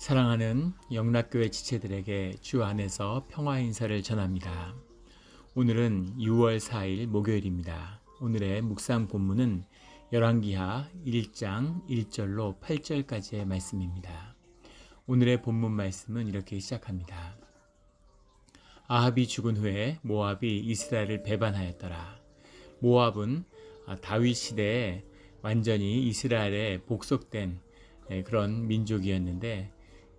사랑하는 영락교회 지체들에게 주 안에서 평화 인사를 전합니다. 오늘은 6월 4일 목요일입니다. 오늘의 묵상 본문은 열왕기하 1장 1절로 8절까지의 말씀입니다. 오늘의 본문 말씀은 이렇게 시작합니다. 아합이 죽은 후에 모압이 이스라엘을 배반하였더라. 모압은 다윗 시대에 완전히 이스라엘에 복속된 그런 민족이었는데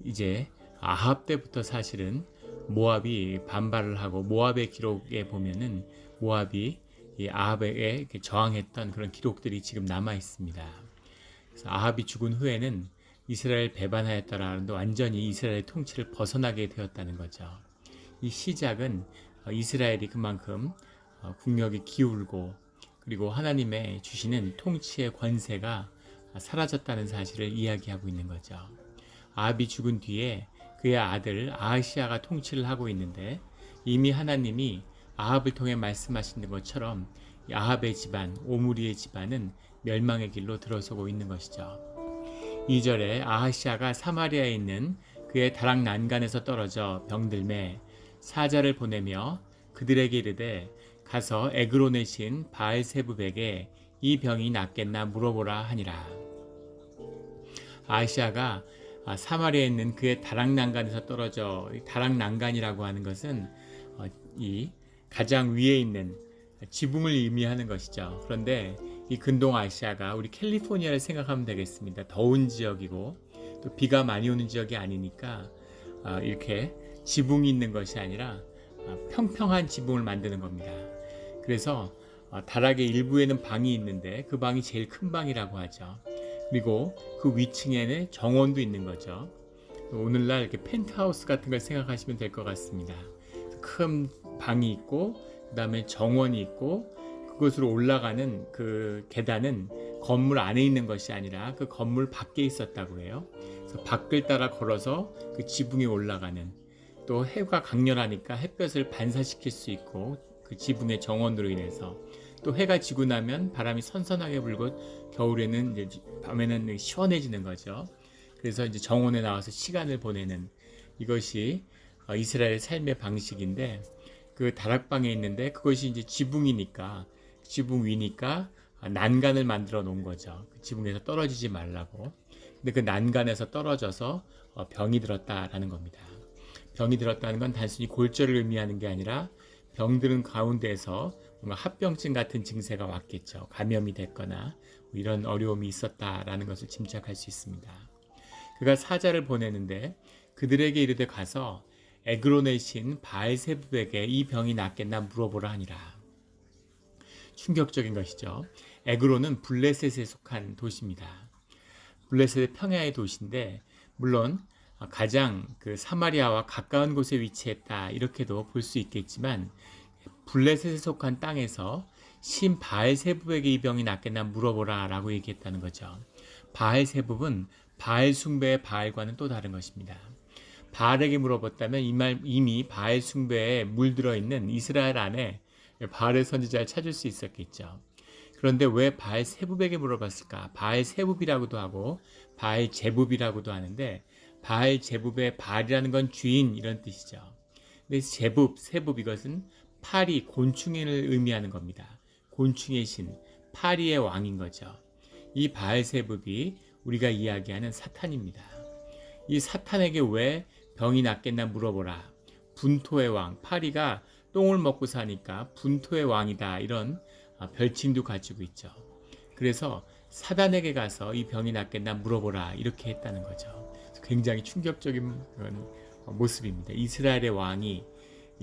이제 아합 때부터 사실은 모압이 반발을 하고 모압의 기록에 보면은 모압이 이 아합에게 저항했던 그런 기록들이 지금 남아 있습니다. 그래서 아합이 죽은 후에는 이스라엘 배반하였다라는 완전히 이스라엘의 통치를 벗어나게 되었다는 거죠. 이 시작은 이스라엘이 그만큼 국력이 기울고 그리고 하나님의 주시는 통치의 권세가 사라졌다는 사실을 이야기하고 있는 거죠. 아합이 죽은 뒤에 그의 아들 아하시아가 통치를 하고 있는데 이미 하나님이 아합을 통해 말씀하신 것처럼 아합의 집안, 오므리의 집안은 멸망의 길로 들어서고 있는 것이죠. 2절에 아하시아가 사마리아에 있는 그의 다락 난간에서 떨어져 병들매 사자를 보내며 그들에게 이르되 가서 에그론의 신 바알세붑에게 이 병이 낫겠나 물어보라 하니라. 아하시아가 사마리아에 있는 그의 다락난간에서 떨어져, 다락난간이라고 하는 것은 이 가장 위에 있는 지붕을 의미하는 것이죠. 그런데 이 근동 아시아가 우리 캘리포니아를 생각하면 되겠습니다. 더운 지역이고 또 비가 많이 오는 지역이 아니니까 이렇게 지붕이 있는 것이 아니라 평평한 지붕을 만드는 겁니다. 그래서 다락의 일부에는 방이 있는데 그 방이 제일 큰 방이라고 하죠. 그리고 그 위층에는 정원도 있는 거죠. 오늘날 이렇게 펜트하우스 같은 걸 생각하시면 될 것 같습니다. 큰 방이 있고 그 다음에 정원이 있고 그곳으로 올라가는 그 계단은 건물 안에 있는 것이 아니라 그 건물 밖에 있었다고 해요. 그래서 밖을 따라 걸어서 그 지붕에 올라가는, 또 해가 강렬하니까 햇볕을 반사시킬 수 있고 그 지붕의 정원으로 인해서 또 해가 지고 나면 바람이 선선하게 불고 겨울에는 이제 밤에는 시원해지는 거죠. 그래서 이제 정원에 나와서 시간을 보내는 이것이 이스라엘의 삶의 방식인데 그 다락방에 있는데 그것이 이제 지붕이니까 지붕 위니까 난간을 만들어 놓은 거죠. 그 지붕에서 떨어지지 말라고. 근데 그 난간에서 떨어져서 병이 들었다라는 겁니다. 병이 들었다는 건 단순히 골절을 의미하는 게 아니라 병들은 가운데에서 뭔가 합병증 같은 증세가 왔겠죠. 감염이 됐거나 이런 어려움이 있었다라는 것을 짐작할 수 있습니다. 그가 사자를 보내는데 그들에게 이르되 가서 에그론의 신 바알세붑에게 이 병이 낫겠나 물어보라 하니라. 충격적인 것이죠. 에그론은 블레셋에 속한 도시입니다. 블레셋의 평야의 도시인데 물론 가장 그 사마리아와 가까운 곳에 위치했다 이렇게도 볼 수 있겠지만 블레셋에 속한 땅에서 신 바알세붑에게 이 병이 낫겠나 물어보라 라고 얘기했다는 거죠. 바알세붑은 바알 숭배의 바알과는 또 다른 것입니다. 바알에게 물어봤다면 이미 바알 숭배에 물들어 있는 이스라엘 안에 바알의 선지자를 찾을 수 있었겠죠. 그런데 왜 바알세붑에게 물어봤을까? 바알세붑이라고도 하고 바알제붑이라고도 하는데 바알제붑의 바알이라는 건 주인 이런 뜻이죠. 근데 제붑, 세붑 이것은 파리, 곤충을 의미하는 겁니다. 곤충의 신, 파리의 왕인 거죠. 이 바알세붑이 우리가 이야기하는 사탄입니다. 이 사탄에게 왜 병이 낫겠나 물어보라. 분토의 왕, 파리가 똥을 먹고 사니까 분토의 왕이다 이런 별칭도 가지고 있죠. 그래서 사단에게 가서 이 병이 낫겠나 물어보라 이렇게 했다는 거죠. 굉장히 충격적인 그런 모습입니다. 이스라엘의 왕이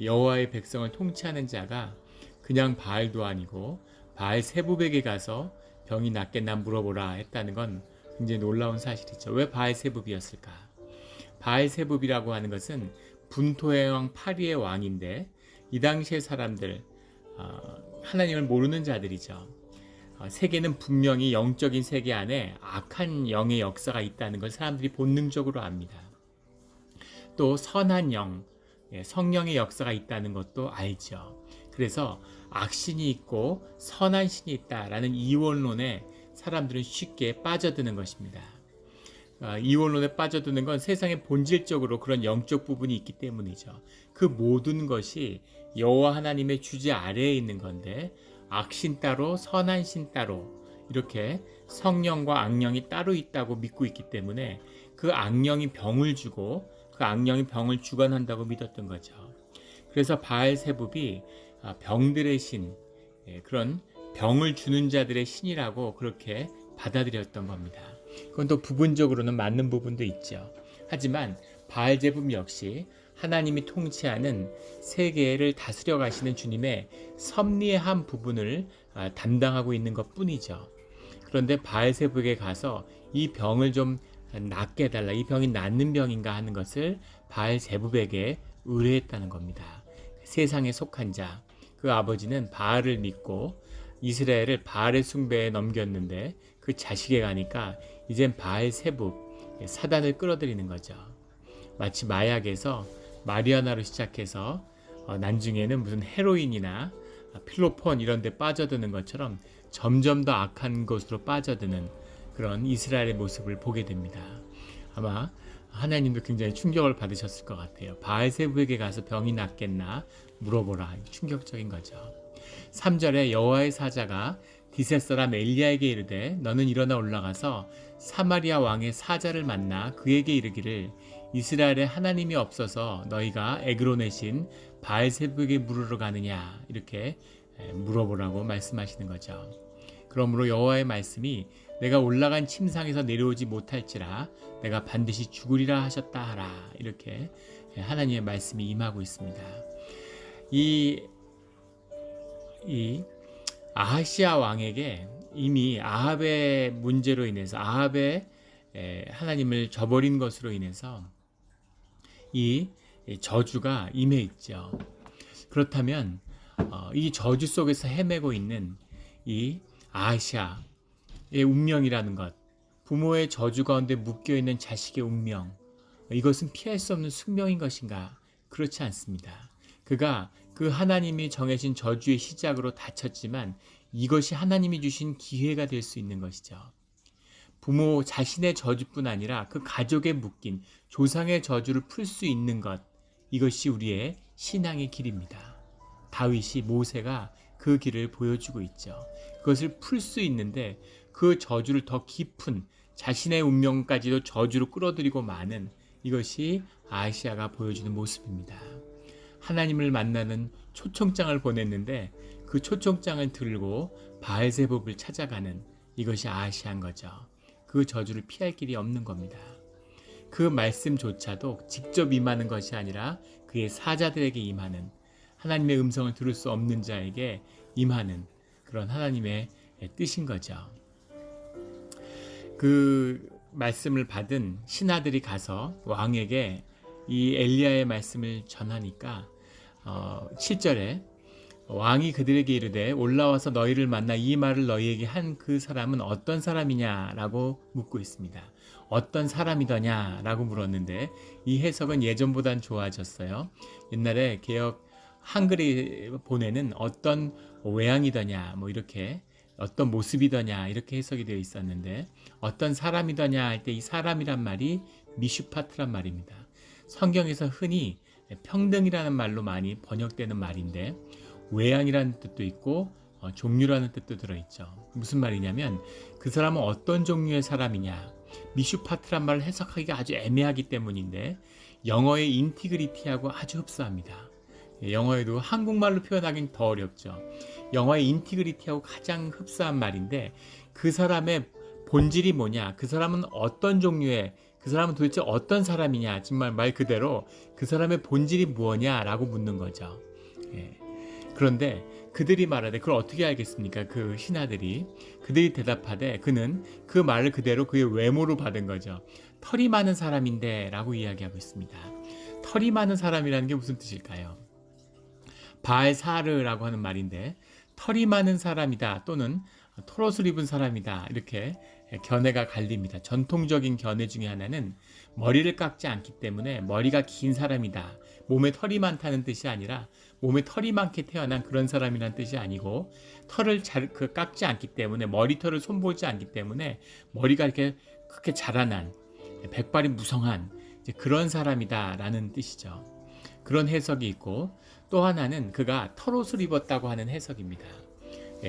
여호와의 백성을 통치하는 자가 그냥 바알도 아니고 바알세붑에게 가서 병이 낫겠나 물어보라 했다는 건 굉장히 놀라운 사실이죠. 왜 바알세붑이었을까? 바알세붑이라고 하는 것은 분토의 왕 파리의 왕인데 이 당시의 사람들 하나님을 모르는 자들이죠. 세계는 분명히 영적인 세계 안에 악한 영의 역사가 있다는 걸 사람들이 본능적으로 압니다. 또 선한 영, 성령의 역사가 있다는 것도 알죠. 그래서 악신이 있고 선한 신이 있다라는 이원론에 사람들은 쉽게 빠져드는 것입니다. 이원론에 빠져드는 건 세상에 본질적으로 그런 영적 부분이 있기 때문이죠. 그 모든 것이 여호와 하나님의 주지 아래에 있는 건데 악신 따로 선한 신 따로 이렇게 성령과 악령이 따로 있다고 믿고 있기 때문에 그 악령이 병을 주고 그 악령이 병을 주관한다고 믿었던 거죠. 그래서 바알세붑이 병들의 신, 그런 병을 주는 자들의 신이라고 그렇게 받아들였던 겁니다. 그건 또 부분적으로는 맞는 부분도 있죠. 하지만 바알제붐 역시 하나님이 통치하는 세계를 다스려 가시는 주님의 섭리의 한 부분을 담당하고 있는 것 뿐이죠. 그런데 바알세붑에게 가서 이 병을 좀 낫게 해달라, 이 병이 낫는 병인가 하는 것을 바알세붑에게 의뢰했다는 겁니다. 세상에 속한 자, 그 아버지는 바알을 믿고 이스라엘을 바알의 숭배에 넘겼는데 그 자식에 가니까 이젠 바알세붑, 사단을 끌어들이는 거죠. 마치 마약에서 마리아나로 시작해서 나중에는 무슨 헤로인이나 필로폰 이런 데 빠져드는 것처럼 점점 더 악한 곳으로 빠져드는 그런 이스라엘의 모습을 보게 됩니다. 아마 하나님도 굉장히 충격을 받으셨을 것 같아요. 바알세붑에게 가서 병이 낫겠나 물어보라. 충격적인 거죠. 3절에 여호와의 사자가 디셋 사람 엘리야에게 이르되 너는 일어나 올라가서 사마리아 왕의 사자를 만나 그에게 이르기를 이스라엘에 하나님이 없어서 너희가 에그론의 신 바알세붑에게 물으러 가느냐 이렇게 물어보라고 말씀하시는 거죠. 그러므로 여호와의 말씀이 내가 올라간 침상에서 내려오지 못할지라 내가 반드시 죽으리라 하셨다 하라. 이렇게 하나님의 말씀이 임하고 있습니다. 이 아하시아 왕에게 이미 아합의 문제로 인해서 아합의 하나님을 저버린 것으로 인해서 이 저주가 임해 있죠. 그렇다면 이 저주 속에서 헤매고 있는 이 아하시아의 운명이라는 것, 부모의 저주 가운데 묶여있는 자식의 운명, 이것은 피할 수 없는 숙명인 것인가? 그렇지 않습니다. 그가 그 하나님이 정해진 저주의 시작으로 다쳤지만 이것이 하나님이 주신 기회가 될 수 있는 것이죠. 부모 자신의 저주뿐 아니라 그 가족에 묶인 조상의 저주를 풀 수 있는 것, 이것이 우리의 신앙의 길입니다. 다윗이 모세가 그 길을 보여주고 있죠. 그것을 풀 수 있는데 그 저주를 더 깊은 자신의 운명까지도 저주로 끌어들이고 마는 이것이 아하시아가 보여주는 모습입니다. 하나님을 만나는 초청장을 보냈는데 그 초청장을 들고 바알세붑을 찾아가는 이것이 아하시아인 거죠. 그 저주를 피할 길이 없는 겁니다. 그 말씀조차도 직접 임하는 것이 아니라 그의 사자들에게 임하는, 하나님의 음성을 들을 수 없는 자에게 임하는 그런 하나님의 뜻인 거죠. 그 말씀을 받은 신하들이 가서 왕에게 이 엘리야의 말씀을 전하니까 7절에 왕이 그들에게 이르되 올라와서 너희를 만나 이 말을 너희에게 한 그 사람은 어떤 사람이냐라고 묻고 있습니다. 어떤 사람이더냐라고 물었는데 이 해석은 예전보단 좋아졌어요. 옛날에 개역 한글에 보내는 어떤 외양이더냐 뭐 이렇게 어떤 모습이더냐 이렇게 해석이 되어 있었는데 어떤 사람이더냐 할 때 이 사람이란 말이 미슈파트란 말입니다. 성경에서 흔히 평등이라는 말로 많이 번역되는 말인데 외양이라는 뜻도 있고 종류라는 뜻도 들어있죠. 무슨 말이냐면 그 사람은 어떤 종류의 사람이냐, 미슈파트란 말을 해석하기가 아주 애매하기 때문인데 영어의 인티그리티하고 아주 흡사합니다. 영어에도 한국말로 표현하기는 더 어렵죠. 영어의 인티그리티하고 가장 흡사한 말인데 그 사람의 본질이 뭐냐, 그 사람은 어떤 종류의, 그 사람은 도대체 어떤 사람이냐, 정말 말 그대로 그 사람의 본질이 뭐냐라고 묻는 거죠. 그런데 그들이 말하되 그걸 어떻게 알겠습니까? 그 신하들이 그들이 대답하되 그는 그 말을 그대로 그의 외모로 받은 거죠. 털이 많은 사람인데 라고 이야기하고 있습니다. 털이 많은 사람이라는 게 무슨 뜻일까요? 바알사르라고 하는 말인데 털이 많은 사람이다 또는 털옷을 입은 사람이다 이렇게 견해가 갈립니다. 전통적인 견해 중에 하나는 머리를 깎지 않기 때문에 머리가 긴 사람이다. 몸에 털이 많다는 뜻이 아니라 몸에 털이 많게 태어난 그런 사람이라는 뜻이 아니고 털을 깎지 않기 때문에 머리털을 손보지 않기 때문에 머리가 이렇게 크게 자라난 백발이 무성한 이제 그런 사람이다라는 뜻이죠. 그런 해석이 있고 또 하나는 그가 털옷을 입었다고 하는 해석입니다.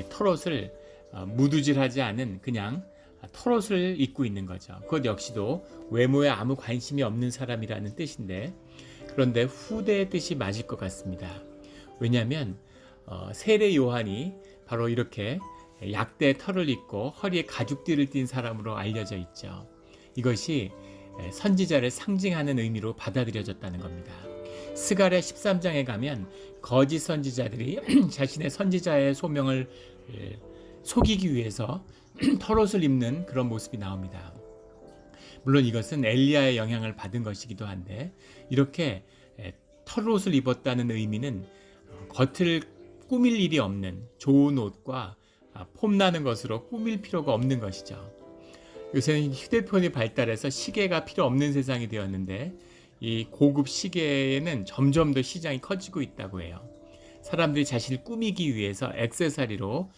털옷을 무두질하지 않은 그냥 털옷을 입고 있는 거죠. 그것 역시도 외모에 아무 관심이 없는 사람이라는 뜻인데 그런데 후대의 뜻이 맞을 것 같습니다. 왜냐하면 세례 요한이 바로 이렇게 약대의 털을 입고 허리에 가죽띠를 띤 사람으로 알려져 있죠. 이것이 선지자를 상징하는 의미로 받아들여졌다는 겁니다. 스가랴 13장에 가면 거짓 선지자들이 자신의 선지자의 소명을 속이기 위해서 털옷을 입는 그런 모습이 나옵니다. 물론 이것은 엘리야의 영향을 받은 것이기도 한데 이렇게 털옷을 입었다는 의미는 겉을 꾸밀 일이 없는 좋은 옷과 폼나는 것으로 꾸밀 필요가 없는 것이죠. 요새는 휴대폰이 발달해서 시계가 필요 없는 세상이 되었는데 이 고급 시계에는 점점 더 시장이 커지고 있다고 해요. 사람들이 자신을 꾸미기 위해서 액세서리로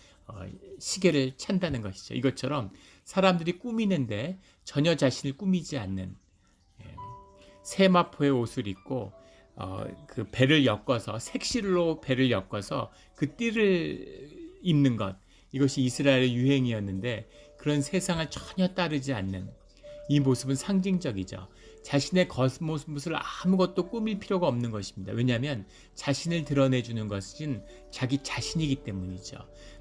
시계를 찬다는 것이죠. 이것처럼 사람들이 꾸미는데 전혀 자신을 꾸미지 않는 세마포의 옷을 입고 그 배를 엮어서 색실로 배를 엮어서 그 띠를 입는 것, 이것이 이스라엘의 유행이었는데 그런 세상을 전혀 따르지 않는 이 모습은 상징적이죠. 자신의 겉모습을 아무것도 꾸밀 필요가 없는 것입니다. 왜냐하면 자신을 드러내주는 것은 자기 자신이기 때문이죠.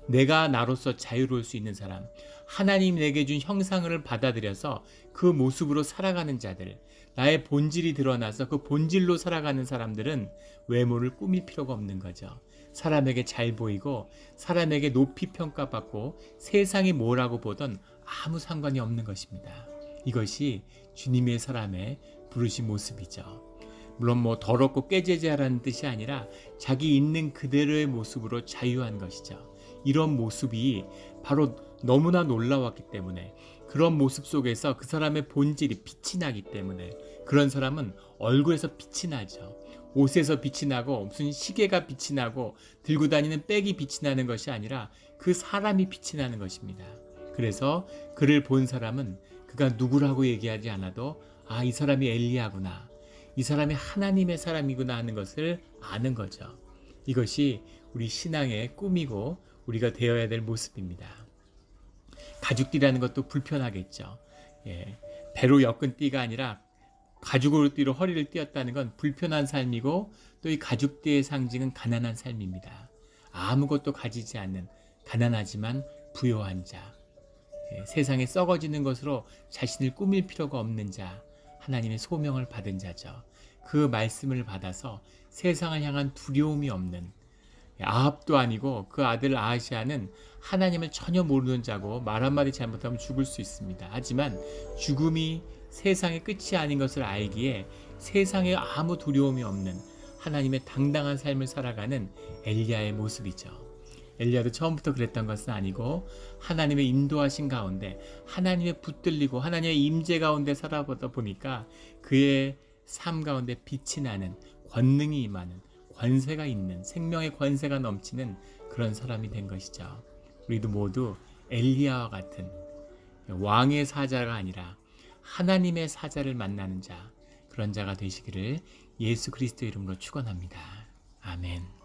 내가 나로서 자유로울 수 있는 사람, 하나님 내게 준 형상을 받아들여서 그 모습으로 살아가는 자들, 나의 본질이 드러나서 그 본질로 살아가는 사람들은 외모를 꾸밀 필요가 없는 거죠. 사람에게 잘 보이고 사람에게 높이 평가받고 세상이 뭐라고 보던 아무 상관이 없는 것입니다. 이것이 주님의 사람의 부르신 모습이죠. 물론 더럽고 꾀죄죄하라는 뜻이 아니라 자기 있는 그대로의 모습으로 자유한 것이죠. 이런 모습이 바로 너무나 놀라웠기 때문에 그런 모습 속에서 그 사람의 본질이 빛이 나기 때문에 그런 사람은 얼굴에서 빛이 나죠. 옷에서 빛이 나고 무슨 시계가 빛이 나고 들고 다니는 백이 빛이 나는 것이 아니라 그 사람이 빛이 나는 것입니다. 그래서 그를 본 사람은 그가 누구라고 얘기하지 않아도 이 사람이 엘리야구나, 이 사람이 하나님의 사람이구나 하는 것을 아는 거죠. 이것이 우리 신앙의 꿈이고 우리가 되어야 될 모습입니다. 가죽띠라는 것도 불편하겠죠. 배로 엮은 띠가 아니라 가죽으로 띠로 허리를 띄었다는 건 불편한 삶이고 또 이 가죽띠의 상징은 가난한 삶입니다. 아무것도 가지지 않는 가난하지만 부요한 자, 세상에 썩어지는 것으로 자신을 꾸밀 필요가 없는 자, 하나님의 소명을 받은 자죠. 그 말씀을 받아서 세상을 향한 두려움이 없는, 아합도 아니고 그 아들 아하시아는 하나님을 전혀 모르는 자고 말 한마디 잘못하면 죽을 수 있습니다. 하지만 죽음이 세상의 끝이 아닌 것을 알기에 세상에 아무 두려움이 없는 하나님의 당당한 삶을 살아가는 엘리야의 모습이죠. 엘리야도 처음부터 그랬던 것은 아니고 하나님의 인도하신 가운데 하나님의 붙들리고 하나님의 임재 가운데 살아보다 보니까 그의 삶 가운데 빛이 나는, 권능이 임하는, 권세가 있는, 생명의 권세가 넘치는 그런 사람이 된 것이죠. 우리도 모두 엘리야와 같은 왕의 사자가 아니라 하나님의 사자를 만나는 자, 그런 자가 되시기를 예수 그리스도 이름으로 축원합니다. 아멘.